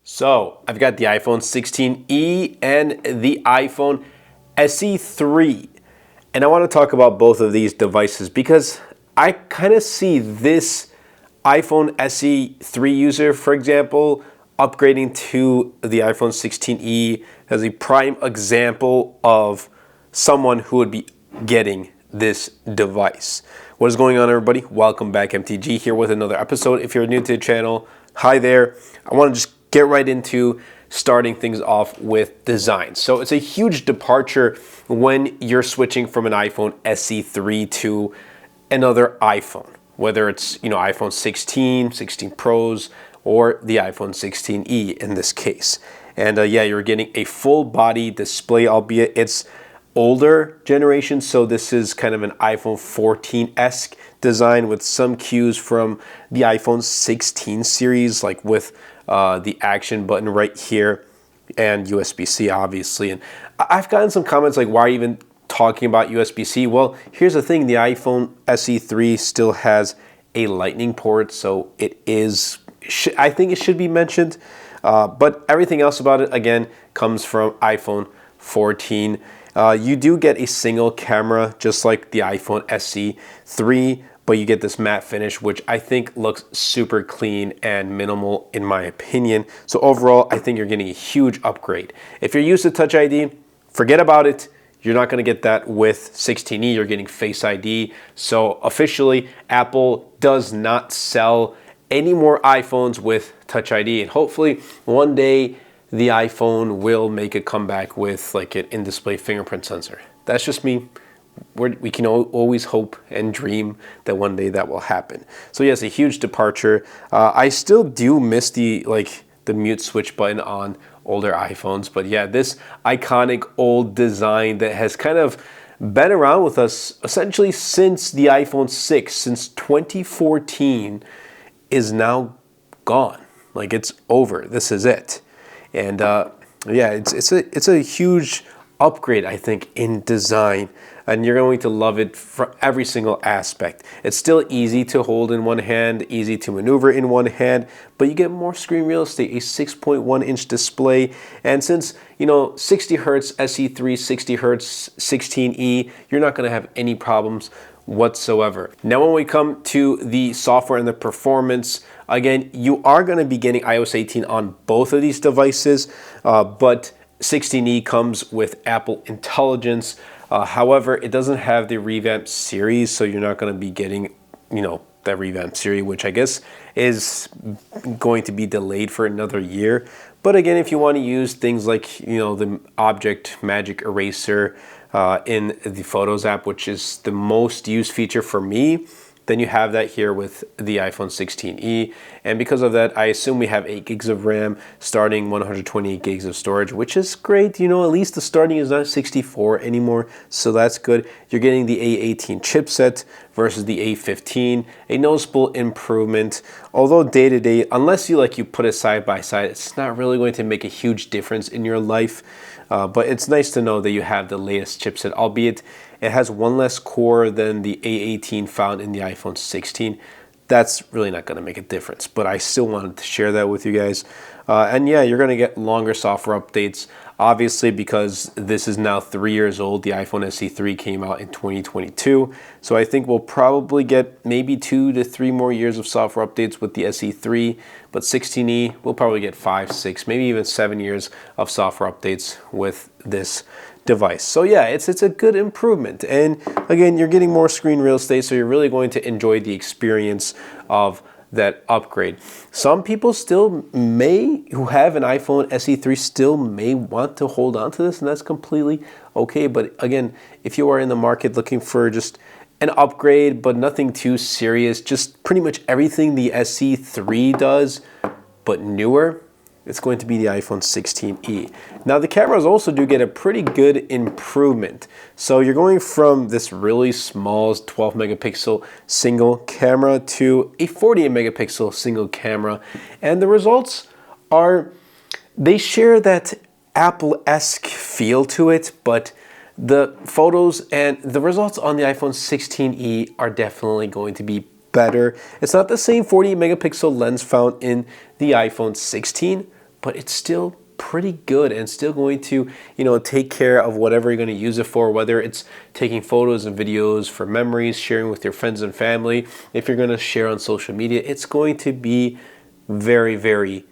So I've got the iPhone 16e and the iPhone SE3. And I want to talk about both of these devices because I kind of see this iPhone SE3 user, for example, upgrading to the iPhone 16e as a prime example of someone who would be getting this device. What is going on, everybody? Welcome back. MTG here with another episode. If you're new to the channel, hi there. I want to just get right into starting things off with design. So it's a huge departure when you're switching from an iPhone SE3 to another iPhone, whether it's iPhone 16, 16 Pros, or the iPhone 16e in this case. And yeah, you're getting a full body display, albeit it's older generation, so this is kind of an iPhone 14-esque design with some cues from the iPhone 16 series, like with the action button right here and USB-C obviously. And I've gotten some comments like, why are you even talking about USB-C? Well, here's the thing, the iPhone SE3 still has a lightning port, so it is, I think it should be mentioned, but everything else about it again comes from iPhone 14. You do get a single camera just like the iPhone SE3, but you get this matte finish, which I think looks super clean and minimal in my opinion. So overall, I think you're getting a huge upgrade. If you're used to Touch ID, forget about it. You're not going to get that with 16e. You're getting Face ID. So officially, Apple does not sell any more iPhones with Touch ID. And hopefully one day the iPhone will make a comeback with like an in-display fingerprint sensor. That's just me. We can always hope and dream that one day that will happen. So yes, a huge departure. I still do miss the mute switch button on older iPhones, but yeah, this iconic old design that has kind of been around with us essentially since the iPhone 6, since 2014, is now gone. Like, it's over. This is it. And yeah, it's a huge upgrade, I think, in design, and you're going to love it for every single aspect. It's still easy to hold in one hand, easy to maneuver in one hand, but you get more screen real estate, a 6.1-inch display, and since 60 hertz SE3, 60 hertz 16e, you're not going to have any problems whatsoever. Now when we come to the software and the performance, again, you are going to be getting iOS 18 on both of these devices, but 16e comes with Apple Intelligence. However, it doesn't have the revamped series, so you're not going to be getting, that revamped series, which I guess is going to be delayed for another year. But again, if you want to use things like, the Object Magic Eraser in the Photos app, which is the most used feature for me, then you have that here with the iPhone 16e. And because of that, I assume we have 8 gigs of RAM, starting 128 gigs of storage, which is great. At least the starting is not 64 anymore, so that's good. You're getting the A18 chipset versus the A15, a noticeable improvement. Although day to day, unless you put it side by side, it's not really going to make a huge difference in your life. But it's nice to know that you have the latest chipset, albeit it has one less core than the A18 found in the iPhone 16. That's really not going to make a difference, but I still wanted to share that with you guys. And yeah, you're going to get longer software updates, obviously, because this is now 3 years old. The iPhone SE3 came out in 2022, so I think we'll probably get maybe 2 to 3 more years of software updates with the SE3, but 16e, we'll probably get 5, 6, maybe even 7 years of software updates with this device. So yeah, it's a good improvement, and again, you're getting more screen real estate, so you're really going to enjoy the experience of that upgrade. Some people still who have an iPhone SE3 still may want to hold on to this, and that's completely okay. But again, if you are in the market looking for just an upgrade but nothing too serious, just pretty much everything the SE3 does but newer, it's going to be the iPhone 16e. Now the cameras also do get a pretty good improvement. So you're going from this really small 12 megapixel single camera to a 48 megapixel single camera. And the results they share that Apple-esque feel to it, but the photos and the results on the iPhone 16e are definitely going to be better. It's not the same 48 megapixel lens found in the iPhone 16, but it's still pretty good and still going to, take care of whatever you're going to use it for, whether it's taking photos and videos for memories, sharing with your friends and family. If you're going to share on social media, it's going to be very, very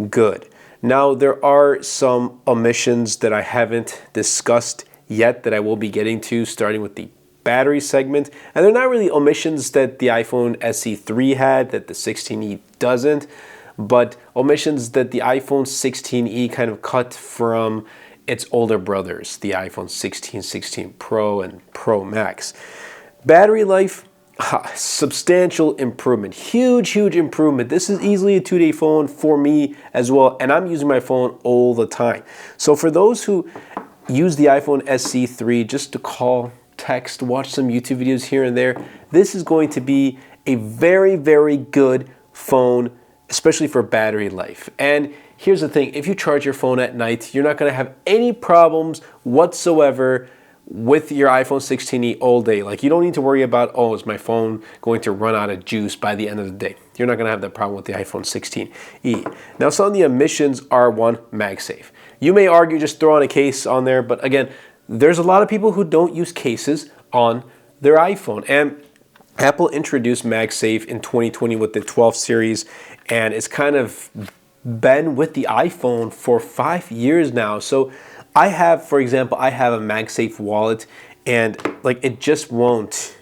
good. Now, there are some omissions that I haven't discussed yet that I will be getting to, starting with the battery segment. And they're not really omissions that the iPhone SE3 had that the 16e doesn't, but omissions that the iPhone 16e kind of cut from its older brothers, the iPhone 16, 16 Pro, and Pro Max. Battery life, substantial improvement, huge improvement. This is easily a 2-day phone for me as well, and I'm using my phone all the time. So for those who use the iPhone SE3 just to call, text, watch some YouTube videos here and there, this is going to be a very, very good phone, especially for battery life. And here's the thing, if you charge your phone at night, you're not going to have any problems whatsoever with your iPhone 16e all day. Like, you don't need to worry about, oh, is my phone going to run out of juice by the end of the day? You're not going to have that problem with the iPhone 16e. Now, some of the omissions are, one, MagSafe. You may argue just throw on a case on there, but again, there's a lot of people who don't use cases on their iPhone. And Apple introduced MagSafe in 2020 with the 12 series, and it's kind of been with the iPhone for 5 years now. So I have, for example, I have a MagSafe wallet, and like it just won't,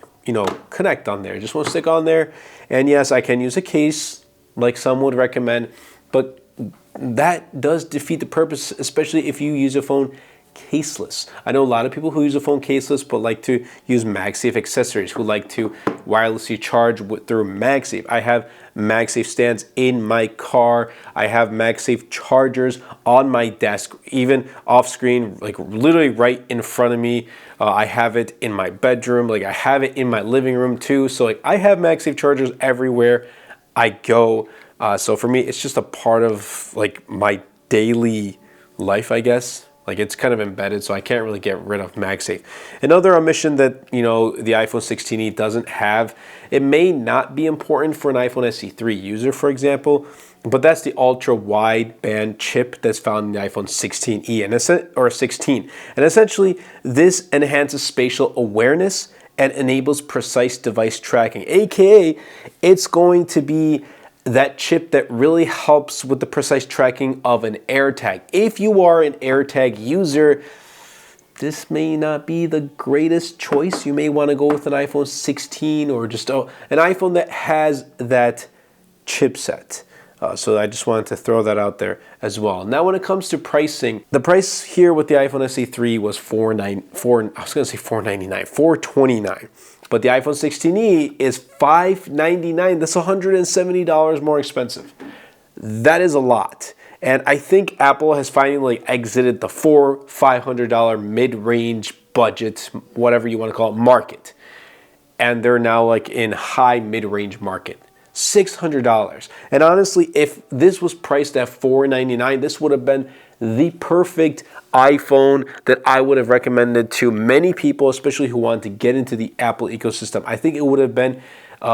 connect on there. It just won't stick on there. And yes, I can use a case like some would recommend, but that does defeat the purpose, especially if you use a phone caseless. I know a lot of people who use a phone caseless but like to use MagSafe accessories, who like to wirelessly charge through MagSafe. I have MagSafe stands in my car. I have MagSafe chargers on my desk, even off screen, like literally right in front of me. I have it in my bedroom, like I have it in my living room too. So like I have MagSafe chargers everywhere I go. So for me, it's just a part of like my daily life, I guess. Like it's kind of embedded, so I can't really get rid of MagSafe. Another omission that, the iPhone 16e doesn't have, it may not be important for an iPhone SE3 user, for example, but that's the ultra wideband chip that's found in the iPhone 16e or 16. And essentially, this enhances spatial awareness and enables precise device tracking, aka it's going to be that chip that really helps with the precise tracking of an AirTag. If you are an AirTag user, this may not be the greatest choice. You may want to go with an iPhone 16 or just an iPhone that has that chipset. So I just wanted to throw that out there as well. Now, when it comes to pricing, the price here with the iPhone SE3 was $429, but the iPhone 16e is $599. That's $170 more expensive. That is a lot. And I think Apple has finally exited the $500 mid-range budget, whatever you want to call it, market. And they're now like in high mid-range market. $600. And honestly, if this was priced at $499, this would have been the perfect iPhone that I would have recommended to many people, especially who want to get into the Apple ecosystem. I think it would have been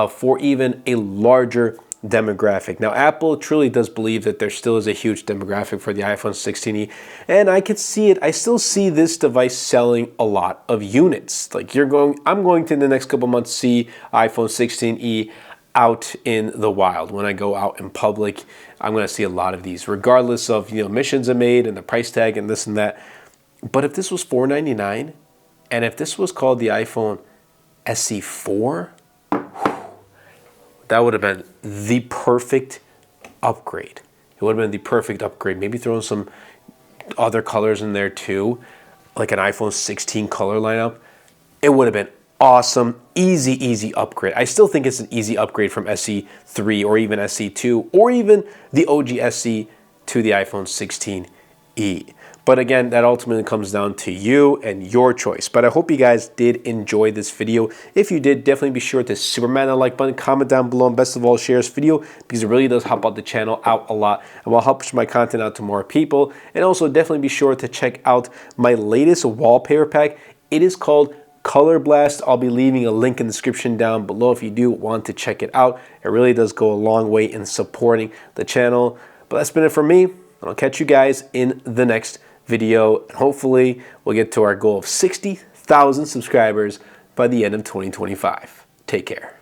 for even a larger demographic. Now, Apple truly does believe that there still is a huge demographic for the iPhone 16e, and I could see it. I still see this device selling a lot of units. Like I'm going to in the next couple months see iPhone 16e out in the wild. When I go out in public, I'm going to see a lot of these, regardless of emissions are made and the price tag and this and that. But if this was $499, and if this was called the iPhone SE4, that would have been the perfect upgrade. It would have been the perfect upgrade. Maybe throw in some other colors in there too, like an iPhone 16 color lineup. It would have been awesome, easy upgrade. I still think it's an easy upgrade from SE3 or even SE2 or even the OG SE to the iPhone 16e. But again, that ultimately comes down to you and your choice. But I hope you guys did enjoy this video. If you did, definitely be sure to superman that like button, comment down below, and best of all, share this video because it really does help out the channel out a lot and will help push my content out to more people. And also definitely be sure to check out my latest wallpaper pack. It is called Color Blast. I'll be leaving a link in the description down below if you do want to check it out. It really does go a long way in supporting the channel. But that's been it for me. And I'll catch you guys in the next video. Hopefully, we'll get to our goal of 60,000 subscribers by the end of 2025. Take care.